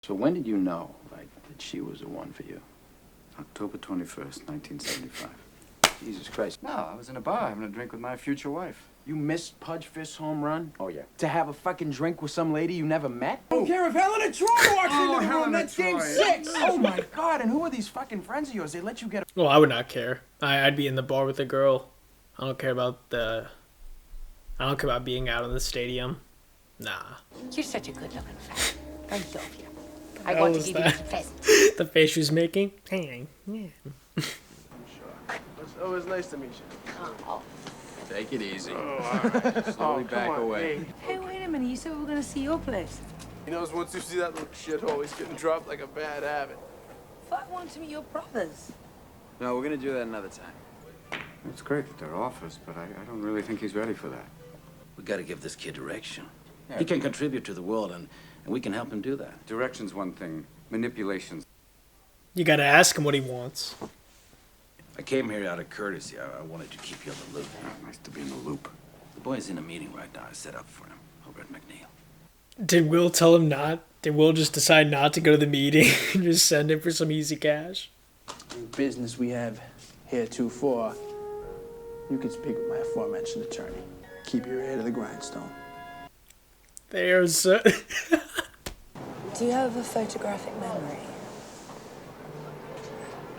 So when did you know, like, that she was the one for you? October 21st, 1975. Jesus Christ. No, I was in a bar having a drink with my future wife. You missed Pudge Fist's home run? Oh, yeah. To have a fucking drink with some lady you never met? I don't care if Helen of Troy walks into the room. That's game Troy. 6. Oh my God, and who are these fucking friends of yours? They let you get Well, I would not care. I'd be in the bar with a girl. I don't care about being out in the stadium. Nah. You're such a good-looking fella. I love you. I What want to was give you that? this present. The face she was making. Hey, yeah. It's always nice to meet you. Oh. Take it easy. Slowly back away. Hey, wait a minute. You said we were going to see your place. He knows once you see that little shithole, he's getting dropped like a bad habit. I want to meet your brothers. No, we're gonna do that another time. It's great that they're offers, but I don't really think he's ready for that. We gotta give this kid direction. Yeah. He can contribute to the world, and we can help him do that. Direction's one thing, manipulation's... You gotta ask him what he wants. I came here out of courtesy. I wanted to keep you in the loop. Nice to be in the loop. The boy's in a meeting right now. I set up for him over at McNeil. Did Will tell him not? Did Will just decide not to go to the meeting and just send him for some easy cash? Business we have heretofore, you can speak with my aforementioned attorney. Keep your ear to the grindstone. There's... Do you have a photographic memory?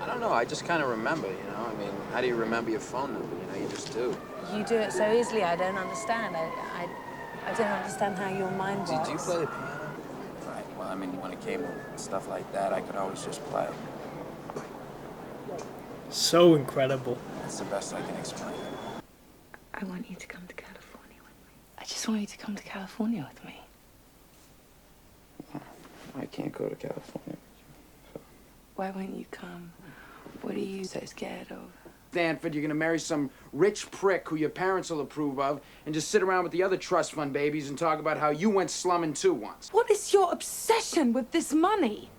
I don't know, I just kind of remember, you know? I mean, how do you remember your phone number? You know, you just do. You do it so easily, I don't understand. I don't understand how your mind works. Did you play the piano? Right, well, I mean, when it came to stuff like that, I could always just play. so incredible. That's the best I can explain. I want you to come to California with me. I just want you to come to California with me. I can't go to California. Why won't you come? What are you so scared of? Stanford, you're gonna marry some rich prick who your parents will approve of and just sit around with the other trust fund babies and talk about how you went slumming too once. What is your obsession with this money?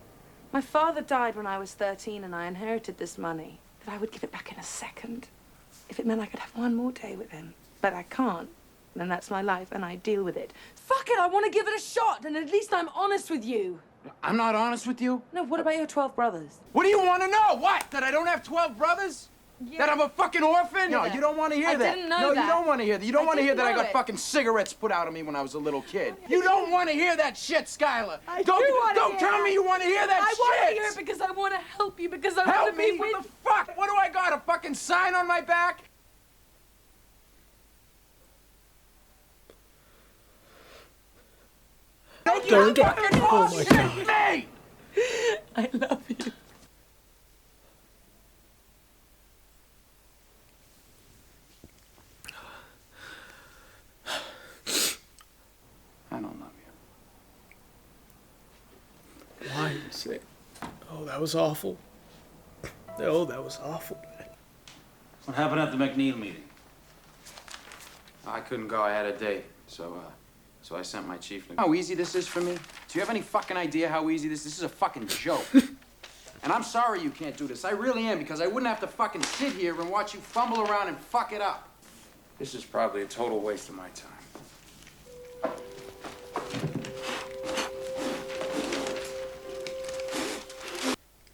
My father died when I was 13 and I inherited this money. But I would give it back in a second if it meant I could have one more day with him. But I can't. And that's my life and I deal with it. Fuck it, I want to give it a shot and at least I'm honest with you. I'm not honest with you? No, what about your 12 brothers? What do you want to know? What? That I don't have 12 brothers? Yeah. That I'm a fucking orphan? No, that. you don't want to hear I that. didn't know no, that. you don't want to hear that. You don't I want to hear didn't that I know got it. fucking cigarettes put out of me when I was a little kid. You don't want to hear that shit, Skylar. I don't do wanna don't hear tell that. me you want to hear that I shit. want to hear it because I want to help you, because I want Help to me? be What with the fuck? What do I got? A fucking sign on my back? Don't Don't you do- fucking Oh my bullshit God. me! I love you. I don't love you. Why you say? Oh, that was awful. Oh, that was awful. What happened at the McNeil meeting? I couldn't go. I had a date, so I sent my chief. How easy this is for me? Do you have any fucking idea how easy this is? This is a fucking joke. And I'm sorry you can't do this. I really am, because I wouldn't have to fucking sit here and watch you fumble around and fuck it up. This is probably a total waste of my time.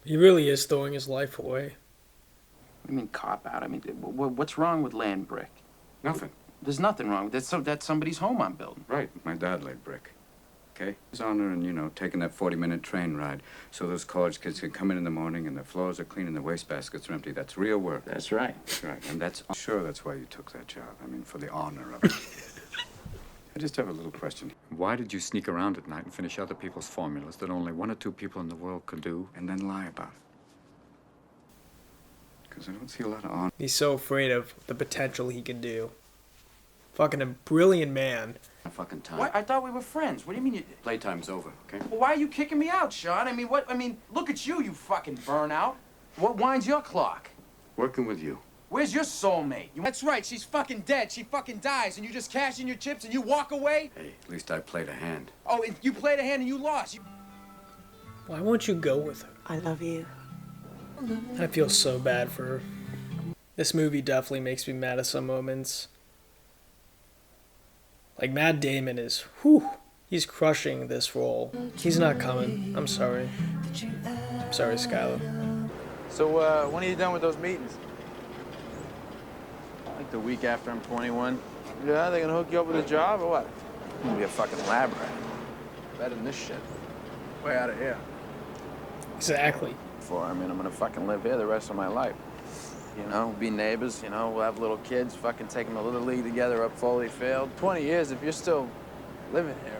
He really is throwing his life away. What do you mean cop out? I mean, what's wrong with laying brick? Nothing. There's nothing wrong with that. That's somebody's home I'm building. Right, my dad laid brick. Okay? His honor and, you know, taking that 40-minute train ride so those college kids can come in the morning and their floors are clean and their wastebaskets are empty. That's real work. That's right. Right, and that's... Sure, that's why you took that job. I mean, for the honor of it. I just have a little question. Why did you sneak around at night and finish other people's formulas that only one or two people in the world could do and then lie about it? Because I don't see a lot of honor. He's so afraid of the potential he can do. Fucking a brilliant man. Fucking time. What? I thought we were friends. What do you mean you... Playtime's over, okay? Well, why are you kicking me out, Sean? I mean, what? I mean, look at you, you fucking burnout. What winds your clock? Working with you. Where's your soulmate? That's right, she's fucking dead. She fucking dies, and you just cash in your chips and you walk away? Hey, at least I played a hand. Oh, and you played a hand and you lost. Why won't you go with her? I love you. I feel so bad for her. This movie definitely makes me mad at some moments. Like, Matt Damon is, whew, He's crushing this role. He's not coming. I'm sorry. I'm sorry, Skylar. So, when are you done with those meetings? Like the week after I'm 21. Yeah, they gonna hook you up with a job or what? I'm gonna be a fucking lab rat. Better than this shit. Way out of here. Exactly. I mean, I'm gonna fucking live here the rest of my life. You know, be neighbors, you know, we'll have little kids, fucking take them to Little League together up Foley Field. 20 years, if you're still living here,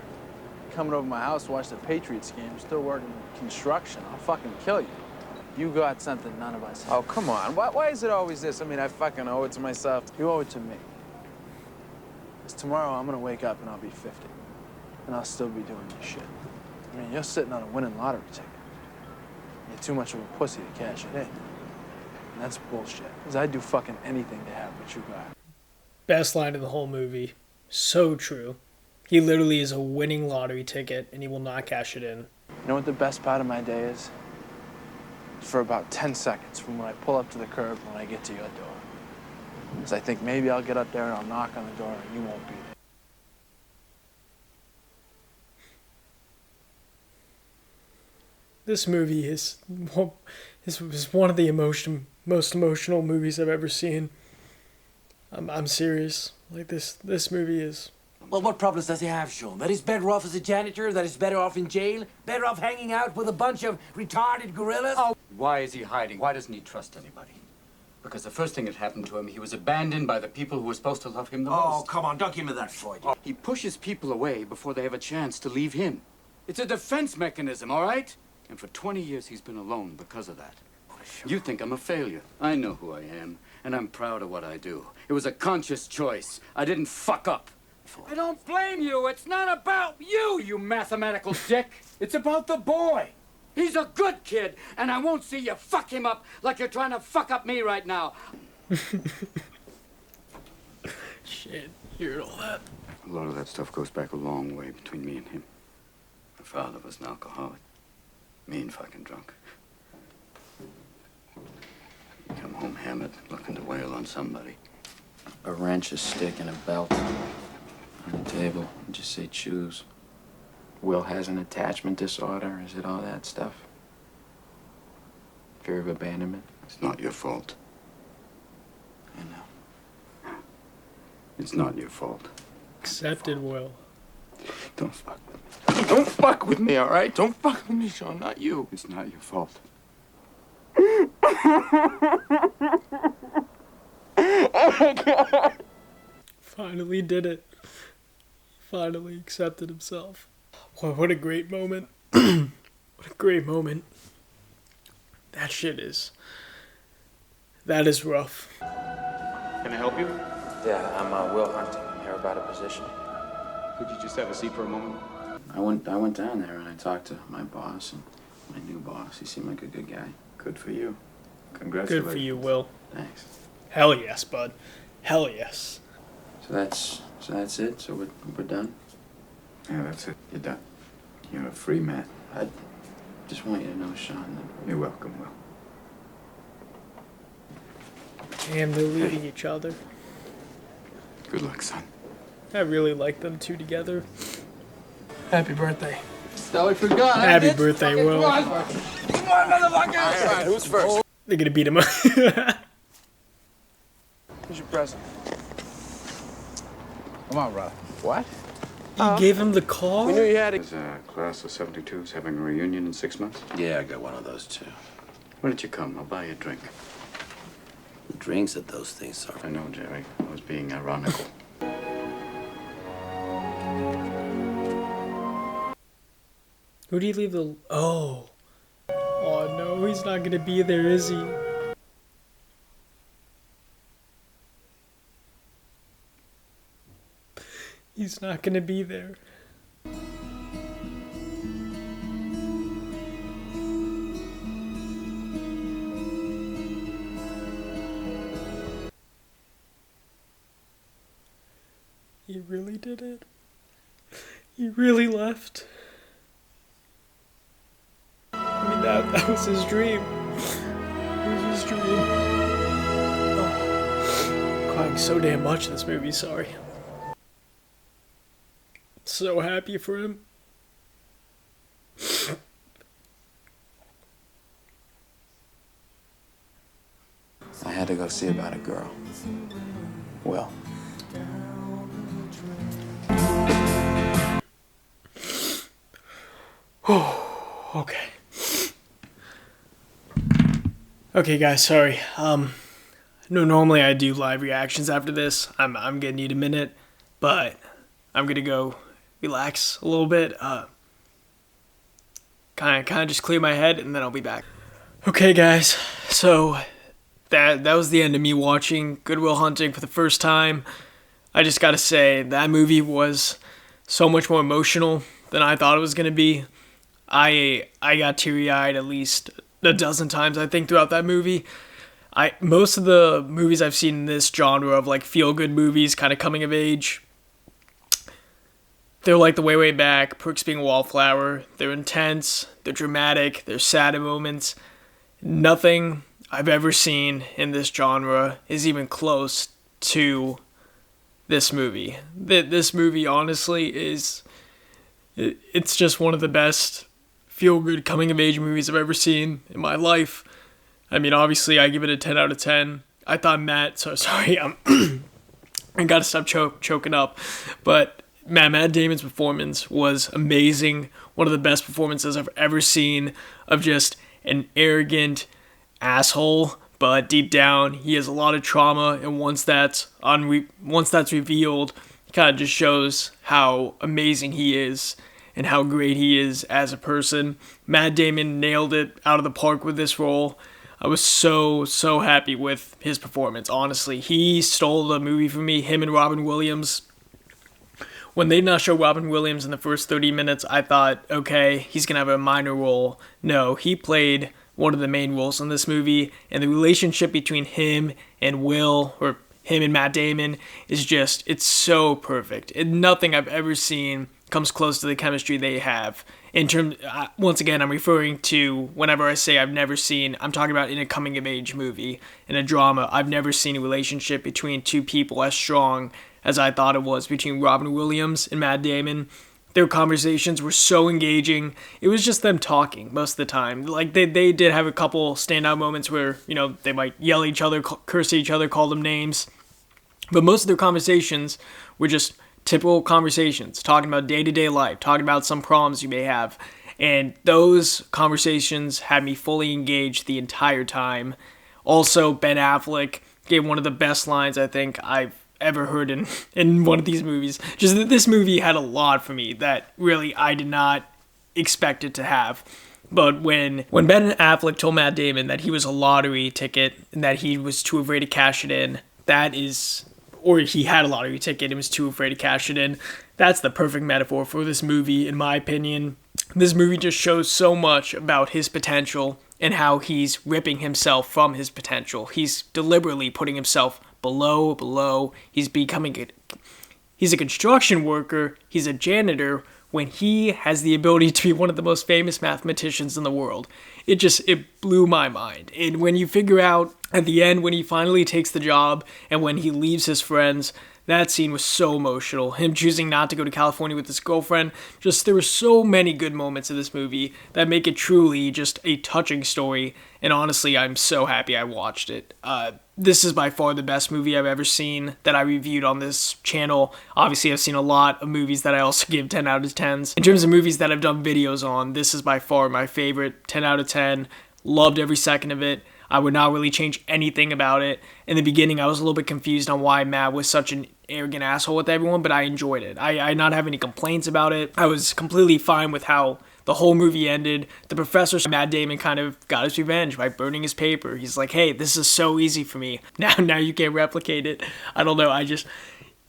coming over my house to watch the Patriots game, still working construction, I'll fucking kill you. You got something none of us have. Oh, come on. Why is it always this? I mean, I fucking owe it to myself. You owe it to me. 'Cause tomorrow I'm gonna wake up and I'll be 50. And I'll still be doing this shit. I mean, you're sitting on a winning lottery ticket. You're too much of a pussy to cash it in. And that's bullshit. Because I'd do fucking anything to have what you got. Best line in the whole movie. So true. He literally is a winning lottery ticket and he will not cash it in. You know what the best part of my day is? It's for about 10 seconds from when I pull up to the curb when I get to your door. Because I think maybe I'll get up there and I'll knock on the door and you won't be there. This movie is one of the most emotional movies I've ever seen. I'm serious. Like this movie is. Well, what problems does he have, Sean? That he's better off as a janitor? That he's better off in jail? Better off hanging out with a bunch of retarded gorillas? Oh, why is he hiding? Why doesn't he trust anybody? Because the first thing that happened to him, he was abandoned by the people who were supposed to love him the most. Oh, come on, don't give me that Freud. Oh, he pushes people away before they have a chance to leave him. It's a defense mechanism, all right? And for 20 years, he's been alone because of that. You think I'm a failure. I know who I am, and I'm proud of what I do. It was a conscious choice. I didn't fuck up. I don't blame you. It's not about you, you mathematical dick. It's about the boy. He's a good kid, and I won't see you fuck him up like you're trying to fuck up me right now. Shit, you heard all that. A lot of that stuff goes back a long way between me and him. My father was an alcoholic. Mean fucking drunk. He come home hammered, looking to wail on somebody. A wrench, a stick, and a belt on the table. And just say choose. Will has an attachment disorder. Is it all that stuff? Fear of abandonment? It's not your fault. I know. It's not your fault. Accepted Will. Don't fuck with me. Don't fuck with me, all right? Don't fuck with me, Sean. Not you. It's not your fault. Oh, my God. Finally did it. Finally accepted himself. Wow, what a great moment. What a great moment. That shit is... That is rough. Can I help you? Yeah, I'm Will Hunting. Hear about a position? Could you just have a seat for a moment? I went down there and I talked to my boss and my new boss. He seemed like a good guy. Good for you. Congratulations. Good for you, Will. Thanks. Hell yes, bud. Hell yes. So that's it. So we're done. Yeah, that's it. You're done. You're a free man. I just want you to know, Sean, that You're welcome, Will. Damn, they're leaving each other. Good luck, son. I really like them two together. Happy birthday. Stella forgot. Happy birthday, Will. Come on, motherfucker! All right, who's first? They're gonna beat him up. Who's your present? Come on, brother. What? You gave him the car? We knew you had Is a class of 72s having a reunion in 6 months? Yeah, I got one of those too. Why don't you come? I'll buy you a drink. Who drinks at those things, sir? I know, Jerry. I was being ironical. Who do you leave the... Oh. Oh no, he's not gonna be there, is he? He's not gonna be there. He really did it. He really left. I mean, that was his dream. It was his dream. Oh, I'm crying so damn much in this movie, sorry. So happy for him. I had to go see about a girl. Well. Okay. Okay, guys, sorry. No, normally I do live reactions after this. I'm gonna need a minute, but I'm gonna go relax a little bit. Kind of just clear my head, and then I'll be back. Okay, guys. So that was the end of me watching Good Will Hunting for the first time. I just gotta say that movie was so much more emotional than I thought it was gonna be. I got teary-eyed at least a dozen times, I think, throughout that movie. Most of the movies I've seen in this genre of like feel-good movies, kind of coming of age, they're like The Way, Way Back, Perks Being a Wallflower. They're intense, they're dramatic, they're sad at moments. Nothing I've ever seen in this genre is even close to this movie. This movie, honestly, it's just one of the best feel-good coming-of-age movies I've ever seen in my life. I mean, obviously, I give it a 10 out of 10. I thought sorry, I gotta stop choking up. But Matt Damon's performance was amazing. One of the best performances I've ever seen of just an arrogant asshole. But deep down, he has a lot of trauma, and once that's revealed, it kind of just shows how amazing he is and how great he is as a person. Matt Damon nailed it out of the park with this role. I was so happy with his performance, honestly. He stole the movie for me, him and Robin Williams. When they did not show Robin Williams in the first 30 minutes, I thought, okay, he's going to have a minor role. No, he played one of the main roles in this movie, and the relationship between him and Will, or him and Matt Damon, is just, it's so perfect. And nothing I've ever seen comes close to the chemistry they have. In terms, once again, I'm referring to whenever I say I've never seen, I'm talking about in a coming-of-age movie, in a drama. I've never seen a relationship between two people as strong as I thought it was between Robin Williams and Matt Damon. Their conversations were so engaging. It was just them talking most of the time. Like, they did have a couple standout moments where, you know, they might yell at each other, curse at each other, call them names. But most of their conversations were just typical conversations, talking about day-to-day life, talking about some problems you may have. And those conversations had me fully engaged the entire time. Also, Ben Affleck gave one of the best lines I think I've ever heard in one of these movies. Just that this movie had a lot for me that really I did not expect it to have. But when Ben Affleck told Matt Damon that he was a lottery ticket and that he was too afraid to cash it in, or he had a lottery ticket and was too afraid to cash it in, that's the perfect metaphor for this movie, in my opinion. This movie just shows so much about his potential and how he's ripping himself from his potential. He's deliberately putting himself below. He's a construction worker. He's a janitor when he has the ability to be one of the most famous mathematicians in the world. It blew my mind. And when you figure out at the end, when he finally takes the job and when he leaves his friends, that scene was so emotional. Him choosing not to go to California with his girlfriend. There were so many good moments in this movie that make it truly just a touching story. And honestly, I'm so happy I watched it. This is by far the best movie I've ever seen that I reviewed on this channel. Obviously, I've seen a lot of movies that I also give 10 out of 10s. In terms of movies that I've done videos on, this is by far my favorite. 10 out of 10. Loved every second of it. I would not really change anything about it. In the beginning, I was a little bit confused on why Matt was such an arrogant asshole with everyone, but I enjoyed it. I not have any complaints about it. I was completely fine with how the whole movie ended. The professor, Matt Damon, kind of got his revenge by burning his paper. He's like, hey, this is so easy for me. Now you can't replicate it. I don't know,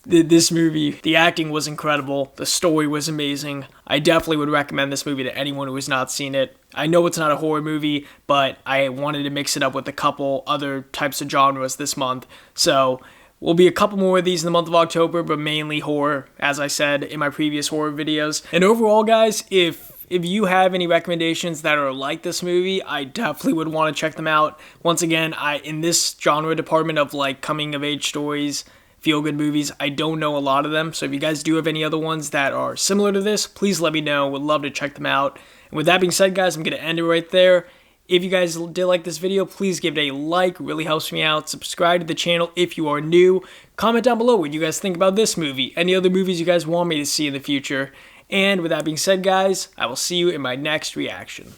this movie, the acting was incredible. The story was amazing. I definitely would recommend this movie to anyone who has not seen it. I know it's not a horror movie, but I wanted to mix it up with a couple other types of genres this month. So will be a couple more of these in the month of October, but mainly horror, as I said in my previous horror videos. And overall, guys, if you have any recommendations that are like this movie, I definitely would want to check them out. Once again, in this genre department of like coming of age stories, feel-good movies. I don't know a lot of them, so if you guys do have any other ones that are similar to this, please let me know. Would love to check them out. And with that being said, guys, I'm going to end it right there. If you guys did like this video, please give it a like. It really helps me out. Subscribe to the channel if you are new. Comment down below what you guys think about this movie. Any other movies you guys want me to see in the future. And with that being said, guys, I will see you in my next reaction.